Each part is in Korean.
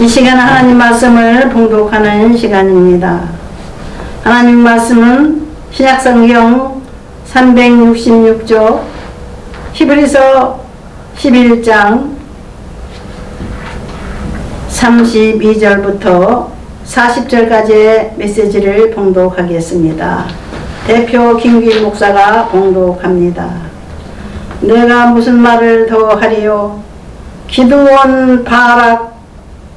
이 시간 하나님 말씀을 봉독하는 시간입니다. 하나님 말씀은 신약성경 366쪽 히브리서 11장 32절부터 40절까지의 메시지를 봉독하겠습니다. 대표 김규일 목사가 봉독합니다. 내가 무슨 말을 더 하리요? 기드온, 바락,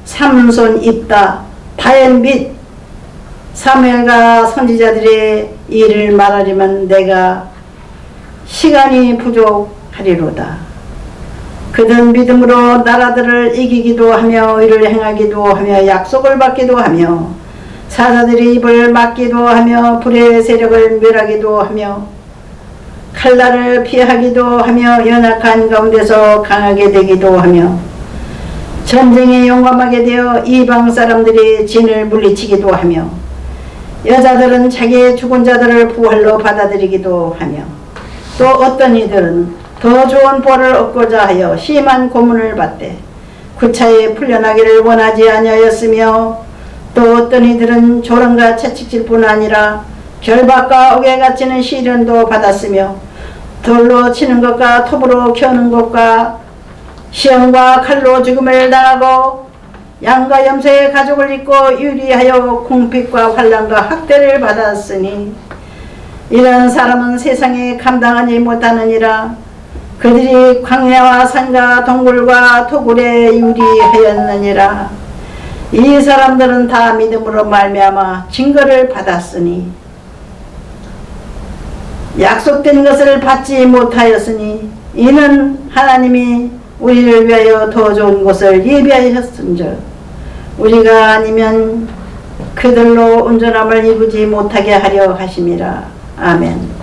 삼손, 입다, 다엔 및 사무엘과 선지자들의 일을 말하려면 내가 시간이 부족하리로다. 그들은 믿음으로 나라들을 이기기도 하며 의를 행하기도 하며 약속을 받기도 하며 사자들의 입을 막기도 하며 불의 세력을 멸하기도 하며 칼날을 피하기도 하며 연약한 가운데서 강하게 되기도 하며 전쟁에 용감하게 되어 이방 사람들이 진을 물리치기도 하며 여자들은 자기의 죽은 자들을 부활로 받아들이기도 하며 또 어떤 이들은 더 좋은 벌을 얻고자 하여 심한 고문을 받되 구차히 풀려나기를 원하지 아니하였으며 또 어떤 이들은 조롱과 채찍질뿐 아니라 결박과 옥에 갇히는 시련도 받았으며 돌로 치는 것과 톱으로 켜는 것과 시험과 칼로 죽음을 당하고 양과 염소의 가죽을 입고 유리하여 궁핍과 환난과 학대를 받았으니 이런 사람은 세상에 감당하지 못하느니라. 그들이 광야와 산과 동굴과 토굴에 유리하였느니라. 이 사람들은 다 믿음으로 말미암아 증거를 받았으니 약속된 것을 받지 못하였으니 이는 하나님이 우리를 위하여 더 좋은 것을 예비하셨은즉 우리가 아니면 그들로 온전함을 이루지 못하게 하려 하심이라. 아멘.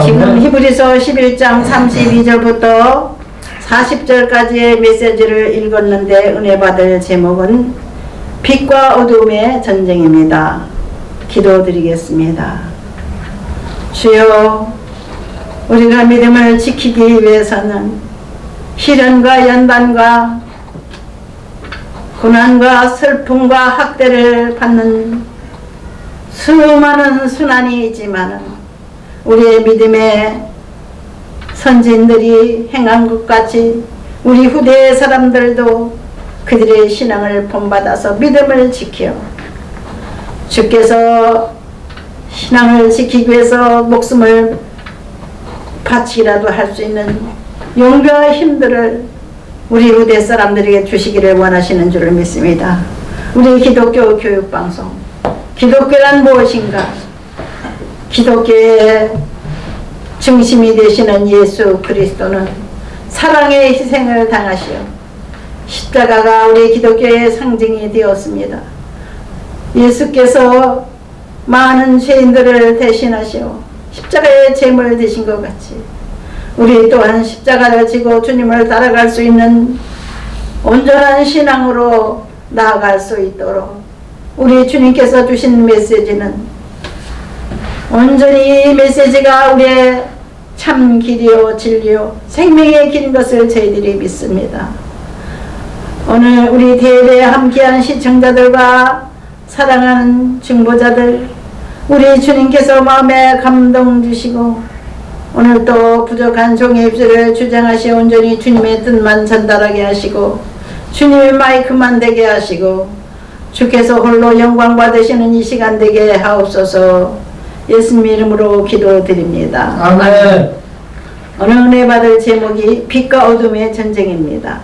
지금 히브리서 11장 32절부터 40절까지의 메시지를 읽었는데 은혜 받을 제목은 빛과 어둠의 전쟁입니다. 기도드리겠습니다. 주여, 우리가 믿음을 지키기 위해서는 시련과 연단과 고난과 슬픔과 학대를 받는 수많은 순환이 있지만 우리의 믿음의 선진들이 행한 것 같이 우리 후대의 사람들도 그들의 신앙을 본받아서 믿음을 지켜 주께서 신앙을 지키기 위해서 목숨을 바치기라도 할 수 있는 용기와 힘들을 우리 후대 사람들에게 주시기를 원하시는 줄을 믿습니다. 우리 기독교 교육방송, 기독교란 무엇인가? 기독교의 중심이 되시는 예수 그리스도는 사랑의 희생을 당하시어 십자가가 우리 기독교의 상징이 되었습니다. 예수께서 많은 죄인들을 대신하시어 십자가의 제물 되신 것 같이 우리 또한 십자가를 지고 주님을 따라갈 수 있는 온전한 신앙으로 나아갈 수 있도록 우리 주님께서 주신 메시지는 온전히 이 메시지가 우리의 참 길이요 진리요 생명의 길인 것을 저희들이 믿습니다. 오늘 우리 대회에 함께한 시청자들과 사랑하는 중보자들, 우리 주님께서 마음에 감동 주시고 오늘 또 부족한 종의 입술을 주장하시 온전히 주님의 뜻만 전달하게 하시고 주님의 마이크만 되게 하시고 주께서 홀로 영광 받으시는 이 시간 되게 하옵소서. 예수님 이름으로 기도드립니다. 아멘. 오늘 은혜 받을 제목이 빛과 어둠의 전쟁입니다.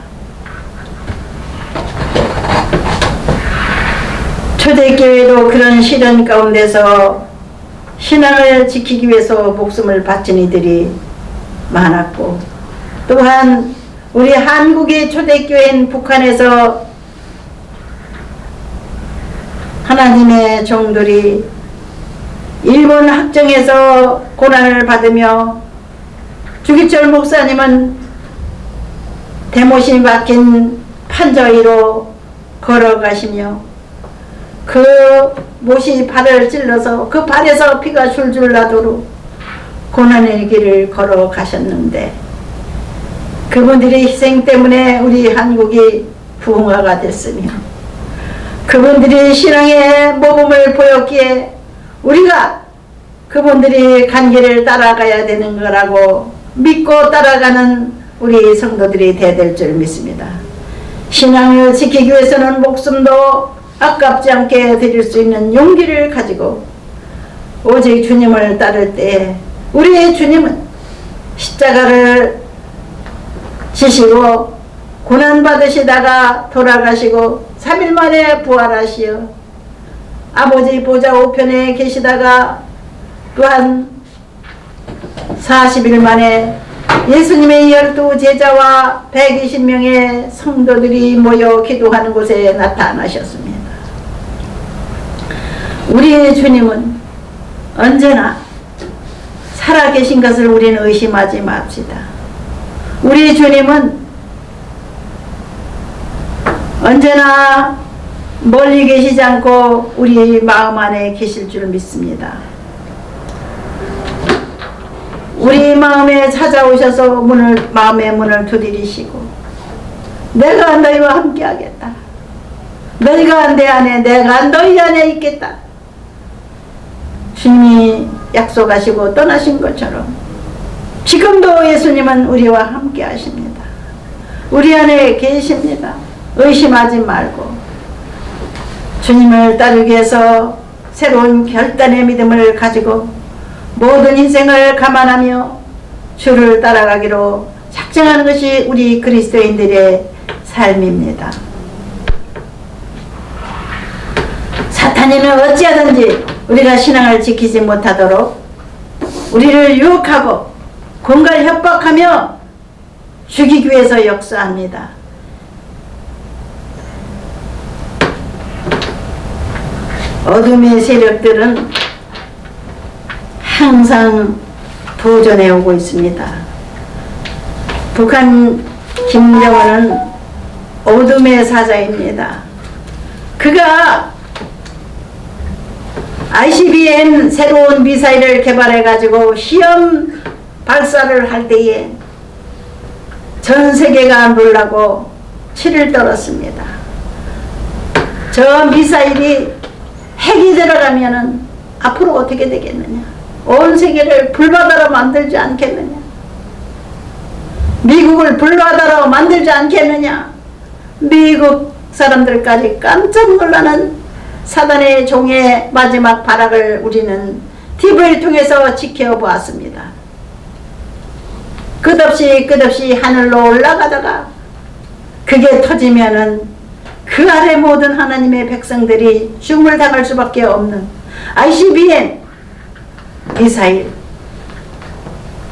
초대교회도 그런 시련 가운데서 신앙을 지키기 위해서 목숨을 바친 이들이 많았고 또한 우리 한국의 초대교회인 북한에서 하나님의 종들이 일본 학정에서 고난을 받으며 주기철 목사님은 대못이 박힌 판자 위로 걸어가시며 그 못이 발을 찔러서 그 발에서 피가 줄줄 나도록 고난의 길을 걸어가셨는데 그분들의 희생 때문에 우리 한국이 부흥화가 됐으며 그분들이 신앙의 모범을 보였기에 우리가 그분들이 간 길을 따라가야 되는 거라고 믿고 따라가는 우리 성도들이 돼야 될 줄 믿습니다. 신앙을 지키기 위해서는 목숨도 아깝지 않게 드릴 수 있는 용기를 가지고 오직 주님을 따를 때 우리의 주님은 십자가를 지시고 고난받으시다가 돌아가시고 3일 만에 부활하시어 아버지 보좌 우편에 계시다가 또한 40일 만에 예수님의 12 제자와 120명의 성도들이 모여 기도하는 곳에 나타나셨습니다. 우리의 주님은 언제나 살아계신 것을 우리는 의심하지 맙시다. 우리 주님은 언제나 멀리 계시지 않고 우리 마음 안에 계실 줄 믿습니다. 우리 마음에 찾아오셔서 마음의 문을 두드리시고 내가 너희와 함께 하겠다. 너희가 내 안에 내가 너희 안에 있겠다. 주님이 약속하시고 떠나신 것처럼 지금도 예수님은 우리와 함께 하십니다. 우리 안에 계십니다. 의심하지 말고 주님을 따르기 위해서 새로운 결단의 믿음을 가지고 모든 인생을 감안하며 주를 따라가기로 작정하는 것이 우리 그리스도인들의 삶입니다. 사탄이는 어찌하든지 우리가 신앙을 지키지 못하도록 우리를 유혹하고 공갈 협박하며 죽이기 위해서 역사합니다. 어둠의 세력들은 항상 도전해 오고 있습니다. 북한 김정은은 어둠의 사자입니다. 그가 ICBM 새로운 미사일을 개발해 가지고 시험 발사를 할 때에 전 세계가 놀라고 치를 떨었습니다. 저 미사일이 핵이 들어가면은 앞으로 어떻게 되겠느냐? 온 세계를 불바다로 만들지 않겠느냐? 미국을 불바다로 만들지 않겠느냐? 미국 사람들까지 깜짝 놀라는 사단의 종의 마지막 발악을 우리는 TV를 통해서 지켜보았습니다. 끝없이 하늘로 올라가다가 그게 터지면은 그 아래 모든 하나님의 백성들이 죽음을 당할 수밖에 없는 ICBM 미사일,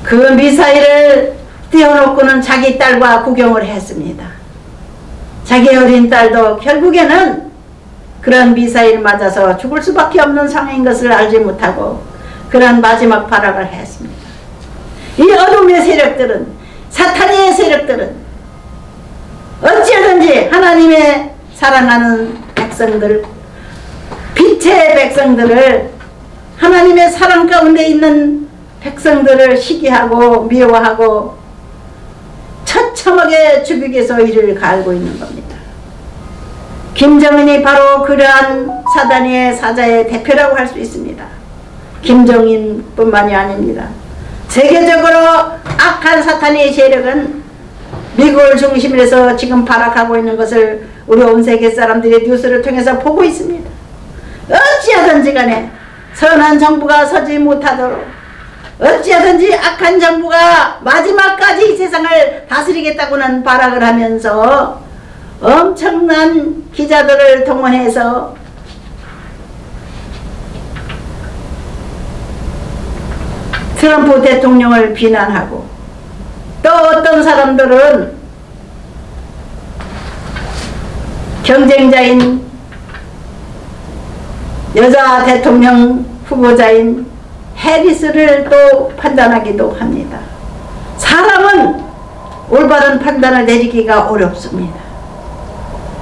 그 미사일을 띄워놓고는 자기 딸과 구경을 했습니다. 자기 어린 딸도 결국에는 그런 미사일 맞아서 죽을 수밖에 없는 상황인 것을 알지 못하고 그런 마지막 발악을 했습니다. 이 어둠의 세력들은, 사탄의 세력들은 어찌하든지 하나님의 사랑하는 백성들, 빛의 백성들을, 하나님의 사랑 가운데 있는 백성들을 시기하고 미워하고 처참하게 죽이기 위해서 이를 갈고 있는 겁니다. 김정은이 바로 그러한 사단의 사자의 대표라고 할 수 있습니다. 김정인 뿐만이 아닙니다. 세계적으로 악한 사탄의 세력은 미국을 중심으로 해서 지금 발악하고 있는 것을 우리 온 세계 사람들이 뉴스를 통해서 보고 있습니다. 어찌하든지 간에 선한 정부가 서지 못하도록, 어찌하든지 악한 정부가 마지막까지 이 세상을 다스리겠다고는 발악을 하면서 엄청난 기자들을 동원해서 트럼프 대통령을 비난하고, 또 어떤 사람들은 경쟁자인 여자 대통령 후보자인 해리스를 또 판단하기도 합니다. 사람은 올바른 판단을 내리기가 어렵습니다.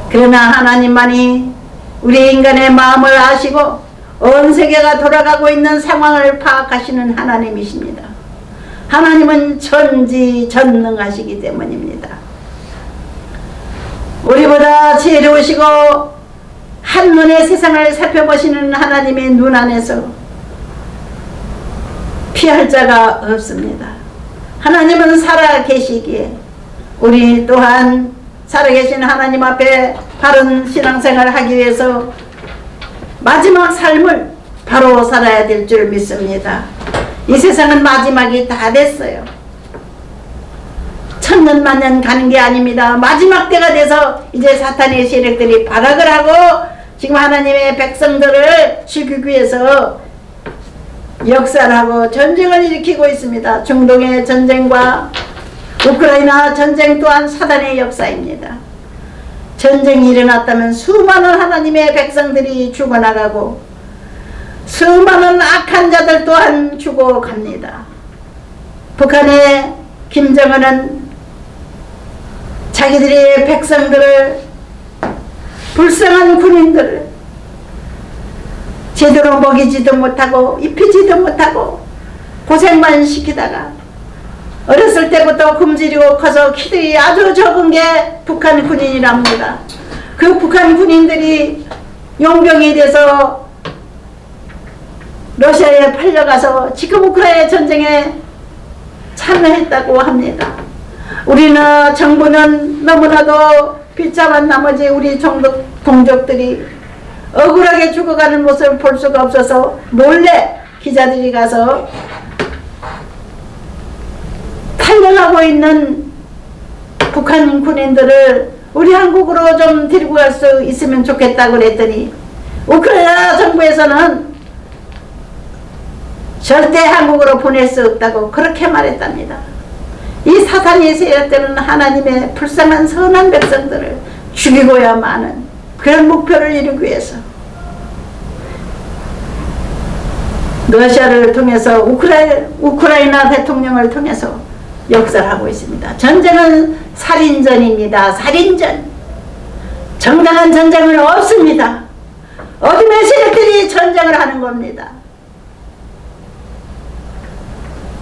그러나 하나님만이 우리 인간의 마음을 아시고 온 세계가 돌아가고 있는 상황을 파악하시는 하나님이십니다. 하나님은 전지전능하시기 때문입니다. 우리보다 지혜로우시고 한눈에 세상을 살펴보시는 하나님의 눈 안에서 피할 자가 없습니다. 하나님은 살아계시기에 우리 또한 살아계신 하나님 앞에 바른 신앙생활을 하기 위해서 마지막 삶을 바로 살아야 될 줄 믿습니다. 이 세상은 마지막이 다 됐어요. 천년만년 가는 게 아닙니다. 마지막 때가 돼서 이제 사탄의 세력들이 발악을 하고 지금 하나님의 백성들을 죽이기 위해서 역사를 하고 전쟁을 일으키고 있습니다. 중동의 전쟁과 우크라이나 전쟁 또한 사단의 역사입니다. 전쟁이 일어났다면 수많은 하나님의 백성들이 죽어나가고 수많은 악한 자들 또한 죽어갑니다. 북한의 김정은은 자기들의 백성들을, 불쌍한 군인들을 제대로 먹이지도 못하고 입히지도 못하고 고생만 시키다가 어렸을 때부터 굶주리고 커서 키들이 아주 적은 게 북한 군인이랍니다. 그 북한 군인들이 용병이 돼서 러시아에 팔려가서 지금 우크라이나 전쟁에 참여했다고 합니다. 우리는 정부는 너무나도 비참한 나머지 우리 동족들이 억울하게 죽어가는 모습을 볼 수가 없어서 몰래 기자들이 가서 탈려가고 있는 북한 군인들을 우리 한국으로 좀 데리고 갈 수 있으면 좋겠다고 그랬더니 우크라이나 정부에서는 절대 한국으로 보낼 수 없다고 그렇게 말했답니다. 이 사탄의 세력들은 하나님의 불쌍한 선한 백성들을 죽이고야 마는 그런 목표를 이루기 위해서 러시아를 통해서 우크라이나 대통령을 통해서 역사를 하고 있습니다. 전쟁은 살인전입니다. 살인전. 정당한 전쟁은 없습니다. 어둠의 세력들이 전쟁을 하는 겁니다.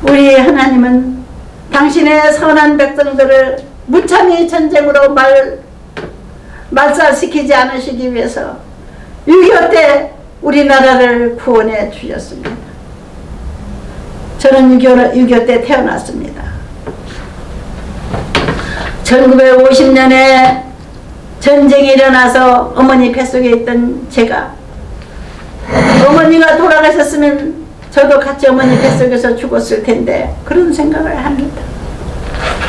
우리 하나님은 당신의 선한 백성들을 무참히 전쟁으로 말살시키지 않으시기 위해서 6.25 때 우리나라를 구원해 주셨습니다. 저는 6.25 때 태어났습니다. 1950년에 전쟁이 일어나서 어머니 뱃속에 있던 제가, 어머니가 돌아가셨으면 저도 같이 어머니 뱃속에서 죽었을 텐데 그런 생각을 합니다.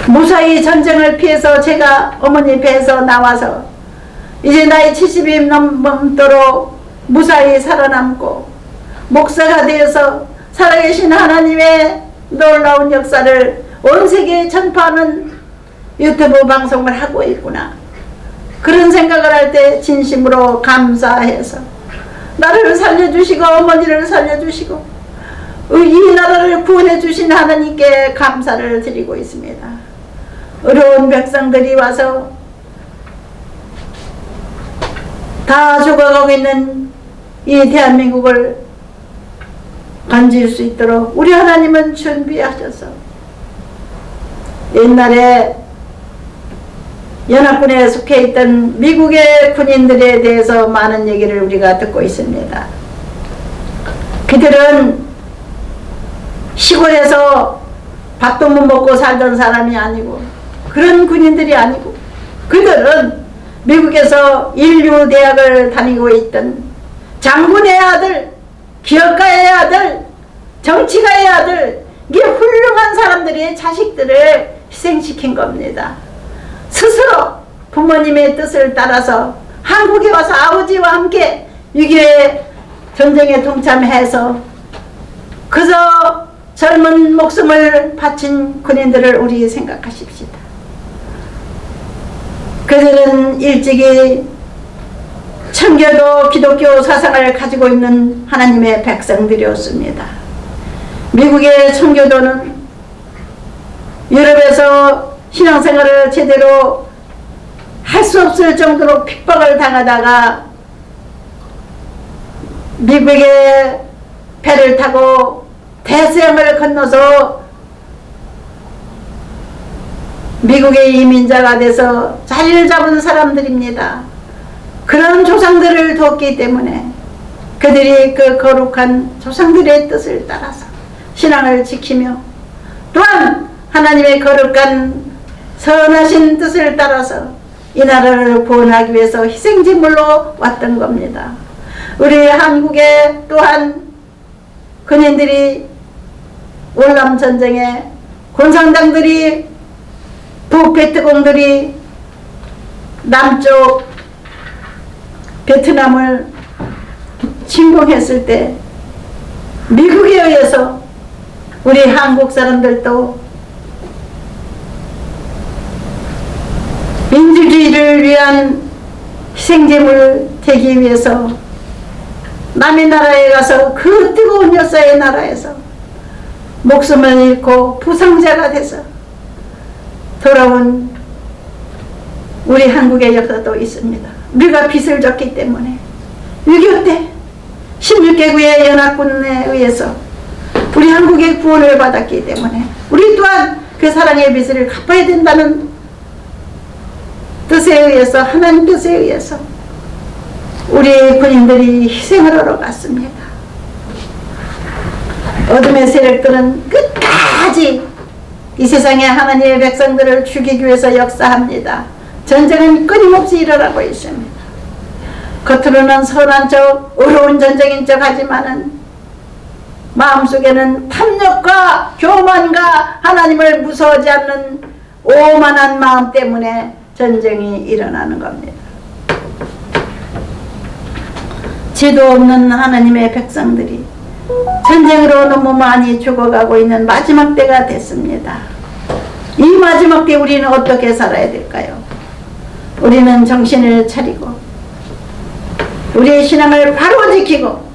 무사히 전쟁을 피해서 제가 어머니 배에서 나와서 이제 나이 70이 넘도록 무사히 살아남고 목사가 되어서 살아계신 하나님의 놀라운 역사를 온 세계에 전파하는 유튜브 방송을 하고 있구나, 그런 생각을 할 때 진심으로 감사해서 나를 살려주시고 어머니를 살려주시고 이 나라를 구원해 주신 하나님께 감사를 드리고 있습니다. 어려운 백성들이 와서 다 죽어가고 있는 이 대한민국을 건질 수 있도록 우리 하나님은 준비하셔서 옛날에 연합군에 속해 있던 미국의 군인들에 대해서 많은 얘기를 우리가 듣고 있습니다. 그들은 시골에서 밥도 못 먹고 살던 사람이 아니고 그런 군인들이 아니고 그들은 미국에서 인류대학을 다니고 있던 장군의 아들, 기업가의 아들, 정치가의 아들, 이게 훌륭한 사람들이 자식들을 희생시킨 겁니다. 스스로 부모님의 뜻을 따라서 한국에 와서 아버지와 함께 6.25 전쟁에 동참해서 그저 젊은 목숨을 바친 군인들을 우리 생각하십시다. 그들은 일찍이 청교도 기독교 사상을 가지고 있는 하나님의 백성들이었습니다. 미국의 청교도는 유럽에서 신앙생활을 제대로 할 수 없을 정도로 핍박을 당하다가 미국의 배를 타고 대서양을 건너서 미국의 이민자가 돼서 자리를 잡은 사람들입니다. 그런 조상들을 뒀기 때문에 그들이 그 거룩한 조상들의 뜻을 따라서 신앙을 지키며 또한 하나님의 거룩한 선하신 뜻을 따라서 이 나라를 구원하기 위해서 희생제물로 왔던 겁니다. 우리 한국에 또한 군인들이 월남전쟁에 공산당들이 북베트공들이 남쪽 베트남을 침공했을 때 미국에 의해서 우리 한국 사람들도 민주주의를 위한 희생제물 되기 위해서 남의 나라에 가서 그 뜨거운 역사의 나라에서 목숨을 잃고 부상자가 돼서 돌아온 우리 한국의 역사도 있습니다. 우리가 빚을 졌기 때문에 6.25 때 16개국의 연합군에 의해서 우리 한국의 구원을 받았기 때문에 우리 또한 그 사랑의 빚을 갚아야 된다는 뜻에 의해서, 하나님 뜻에 의해서 우리 군인들이 희생을 하러 갔습니다. 어둠의 세력들은 끝까지 이 세상에 하나님의 백성들을 죽이기 위해서 역사합니다. 전쟁은 끊임없이 일어나고 있습니다. 겉으로는 선한 척, 어려운 전쟁인 척 하지만은 마음속에는 탐욕과 교만과 하나님을 무서워하지 않는 오만한 마음 때문에 전쟁이 일어나는 겁니다. 지도 없는 하나님의 백성들이 전쟁으로 너무 많이 죽어가고 있는 마지막 때가 됐습니다. 이 마지막 때 우리는 어떻게 살아야 될까요? 우리는 정신을 차리고 우리의 신앙을 바로 지키고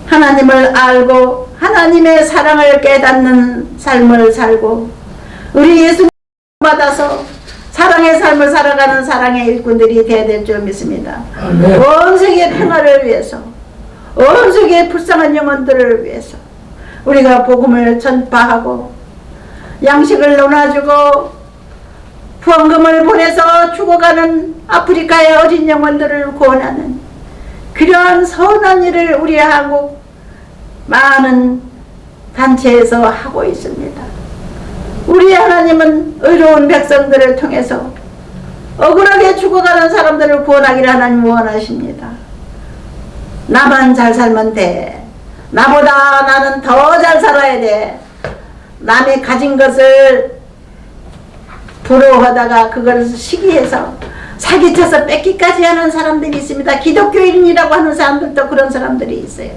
하나님을 알고 하나님의 사랑을 깨닫는 삶을 살고 우리 예수님 받아서 사랑의 삶을 살아가는 사랑의 일꾼들이 되어야 될 줄 믿습니다. 온 세계 평화를 위해서, 온 세계의 불쌍한 영혼들을 위해서 우리가 복음을 전파하고 양식을 나눠주고 후원금을 보내서 죽어가는 아프리카의 어린 영혼들을 구원하는 그러한 선한 일을 우리 한국 많은 단체에서 하고 있습니다. 우리 하나님은 의로운 백성들을 통해서 억울하게 죽어가는 사람들을 구원하기를 하나님 원하십니다. 나만 잘 살면 돼. 나보다 나는 더 잘 살아야 돼. 남이 가진 것을 부러워하다가 그걸 시기해서 사기쳐서 뺏기까지 하는 사람들이 있습니다. 기독교인이라고 하는 사람들도 그런 사람들이 있어요.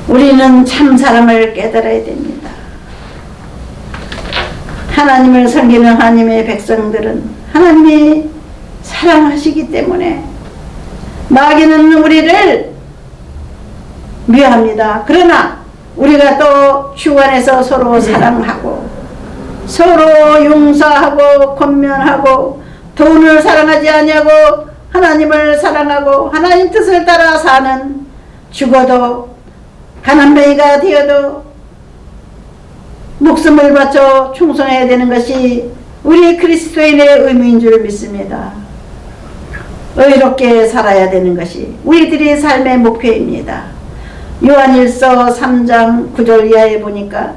우리는 참 사랑을 깨달아야 됩니다. 하나님을 섬기는 하나님의 백성들은 하나님이 사랑하시기 때문에 마귀는 우리를 미워합니다. 그러나 우리가 또 주관해서 서로 사랑하고 서로 용서하고 권면하고 돈을 사랑하지 아니하고 하나님을 사랑하고 하나님 뜻을 따라 사는 죽어도 가난뱅이가 되어도 목숨을 바쳐 충성해야 되는 것이 우리 그리스도인의 의무인 줄 믿습니다. 의롭게 살아야 되는 것이 우리들의 삶의 목표입니다. 요한일서 3장 9절 이하에 보니까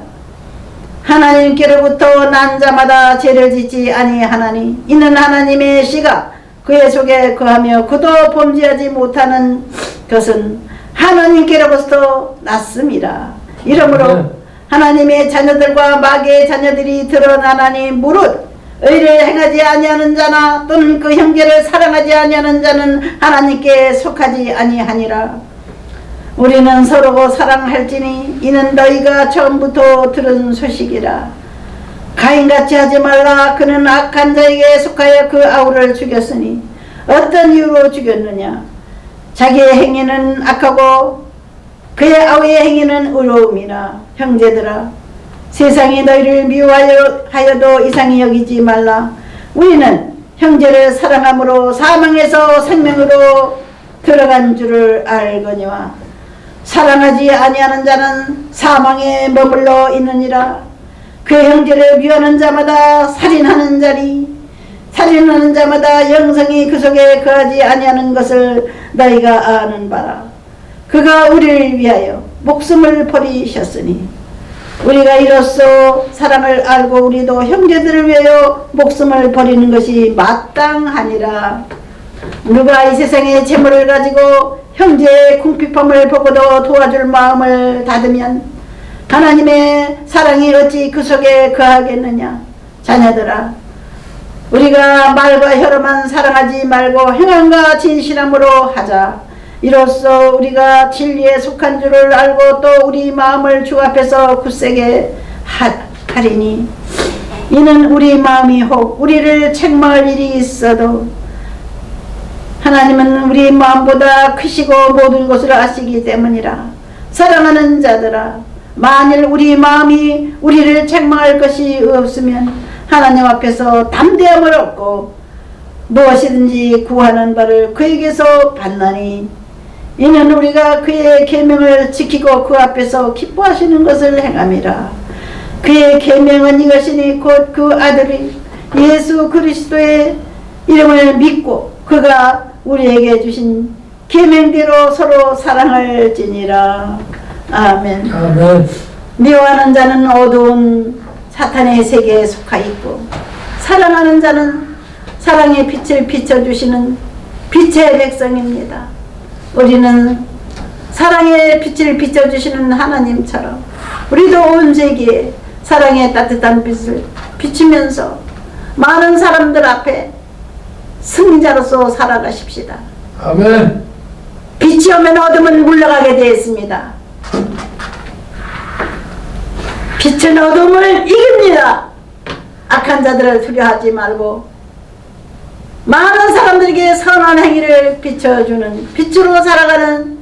하나님께로부터 난 자마다 죄를 짓지 아니하나니 이는 하나님의 씨가 그의 속에 거하며 그도 범죄하지 못하는 것은 하나님께로부터 났습니다. 이러므로 하나님의 자녀들과 마귀의 자녀들이 드러나나니 무릇 의를 행하지 아니하는 자나 또는 그 형제를 사랑하지 아니하는 자는 하나님께 속하지 아니하니라. 우리는 서로 사랑할지니 이는 너희가 처음부터 들은 소식이라. 가인같이 하지 말라. 그는 악한 자에게 속하여 그 아우를 죽였으니 어떤 이유로 죽였느냐. 자기의 행위는 악하고 그의 아우의 행위는 의로움이라. 형제들아 세상이 너희를 미워하여도 이상히 여기지 말라. 우리는 형제를 사랑함으로 사망에서 생명으로 들어간 줄을 알거니와 사랑하지 아니하는 자는 사망에 머물러 있느니라. 그 형제를 미워하는 자마다 살인하는 자리, 살인하는 자마다 영생이 그 속에 거하지 아니하는 것을 너희가 아는 바라. 그가 우리를 위하여 목숨을 버리셨으니 우리가 이로써 사랑을 알고 우리도 형제들을 위하여 목숨을 버리는 것이 마땅하니라. 누가 이 세상의 재물을 가지고 형제의 궁핍함을 보고도 도와줄 마음을 닫으면 하나님의 사랑이 어찌 그 속에 거하겠느냐. 자녀들아, 우리가 말과 혀로만 사랑하지 말고 행함과 진실함으로 하자. 이로써 우리가 진리에 속한 줄을 알고 또 우리 마음을 주 앞에서 굳세게 하리니, 이는 우리 마음이 혹 우리를 책망할 일이 있어도 하나님은 우리 마음보다 크시고 모든 것을 아시기 때문이라. 사랑하는 자들아, 만일 우리 마음이 우리를 책망할 것이 없으면 하나님 앞에서 담대함을 얻고 무엇이든지 구하는 바를 그에게서 받나니, 이는 우리가 그의 계명을 지키고 그 앞에서 기뻐하시는 것을 행함이라. 그의 계명은 이것이니 곧 그 아들이 예수 그리스도의 이름을 믿고 그가 우리에게 주신 계명대로 서로 사랑할지니라. 아멘. 아멘. 미워하는 자는 어두운 사탄의 세계에 속하 있고, 사랑하는 자는 사랑의 빛을 비춰주시는 빛의 백성입니다. 우리는 사랑의 빛을 비춰주시는 하나님처럼 우리도 온 세계에 사랑의 따뜻한 빛을 비추면서 많은 사람들 앞에 승자로서 살아가십시다. 아멘. 빛이 오면 어둠은 물러가게 되었습니다. 빛은 어둠을 이깁니다. 악한 자들을 두려워하지 말고 많은 사람들에게 선한 행위를 비춰주는 빛으로 살아가는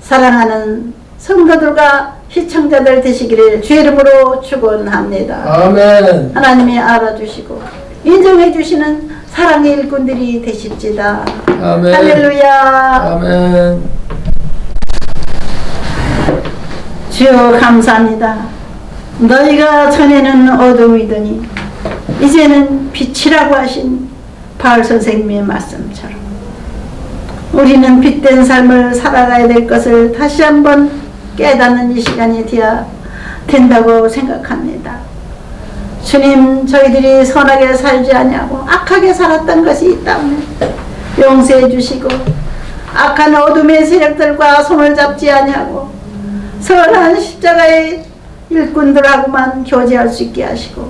사랑하는 성도들과 시청자들 되시기를 주의 이름으로 축원합니다. 아멘. 하나님이 알아주시고 인정해 주시는 사랑의 일꾼들이 되십시다. 아멘. 할렐루야. 아멘. 주여 감사합니다. 너희가 전에는 어둠이더니 이제는 빛이라고 하신 바울 선생님의 말씀처럼 우리는 빛된 삶을 살아가야 될 것을 다시 한번 깨닫는 이 시간이 되어야 된다고 생각합니다. 주님, 저희들이 선하게 살지 않냐고 악하게 살았던 것이 있다면 용서해 주시고, 악한 어둠의 세력들과 손을 잡지 않냐고 선한 십자가의 일꾼들하고만 교제할 수 있게 하시고,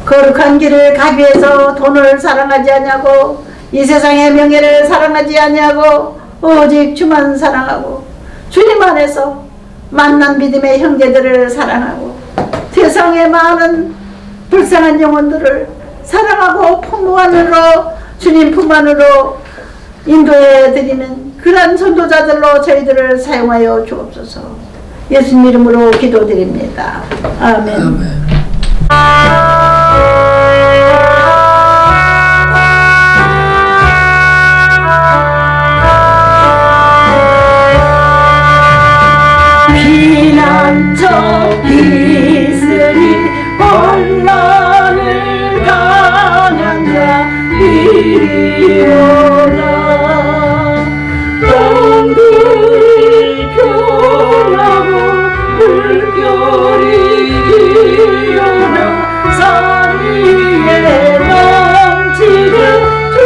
거룩한 길을 가기 위해서 돈을 사랑하지 않냐고, 이 세상의 명예를 사랑하지 않냐고, 오직 주만 사랑하고 주님 안에서 만난 믿음의 형제들을 사랑하고 세상의 많은 불쌍한 영혼들을 사랑하고 품 안으로, 주님 품 안으로 인도해 드리는 그러한 선도자들로 저희들을 사용하여 주옵소서. 예수님 이름으로 기도드립니다. 아멘. 아멘. 피난처 있으니 혼란을 당한 자 이리 오라. 땅들이 변하고 물결이 일어나 산 위에 넘치는 주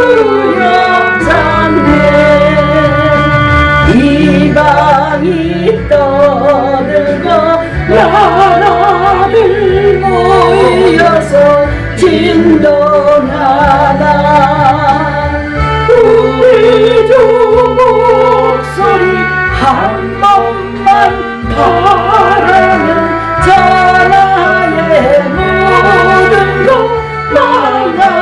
영산에 이방이 떠들고 나라들 모여서 진동하다. 우리 주 목소리 한 번만 바라면 전하의 모든 것 망하겠네.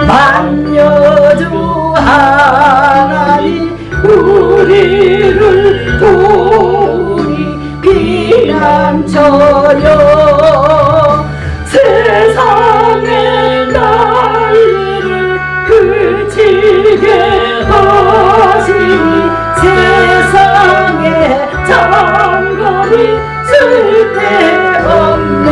만여주 하나님 우리를 도우니 피난처여. 세상의 난리를 그치게 하시니 세상의 장거리 쓸데없네.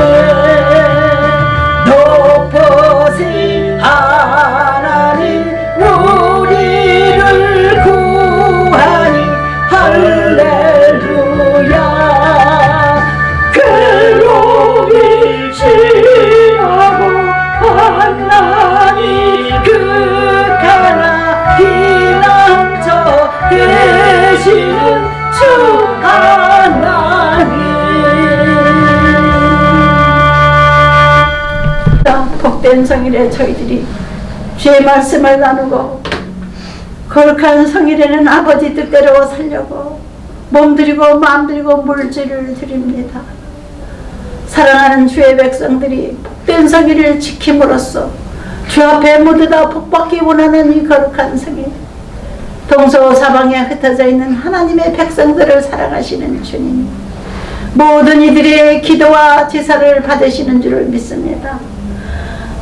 높으신 하나님 우리를 구하니 할렐루야. 괴로움이 심하고 환난이 극하나 피난처 되시는 주 하나님. 복된 성일에 저희들이 주의 말씀을 나누고 거룩한 성일에는 아버지 뜻대로 살려고 몸드리고 마음드리고 물질을 드립니다. 사랑하는 주의 백성들이 복된 성일을 지킴으로써 주 앞에 모두 다 복받기 원하는 이 거룩한 성일, 동서사방에 흩어져 있는 하나님의 백성들을 사랑하시는 주님, 모든 이들의 기도와 제사를 받으시는 줄을 믿습니다.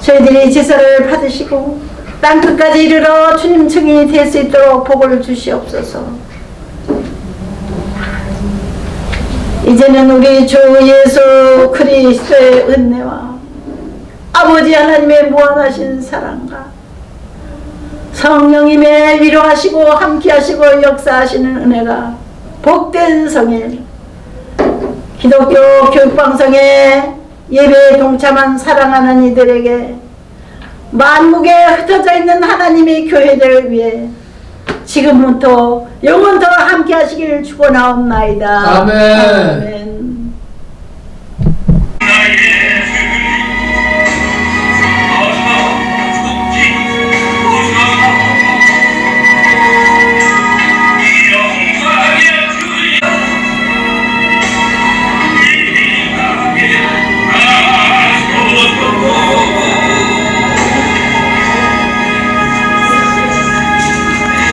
저희들이 제사를 받으시고 땅끝까지 이르러 주님 증인이 될 수 있도록 복을 주시옵소서. 이제는 우리 주 예수 그리스도의 은혜와 아버지 하나님의 무한하신 사랑과 성령님의 위로하시고 함께하시고 역사하시는 은혜가 복된 성일 기독교 교육방송에 예배에 동참한 사랑하는 이들에게 만국에 흩어져 있는 하나님의 교회들을 위해 지금부터 영원토록 함께 하시길 축원하옵나이다. 아멘. 아멘.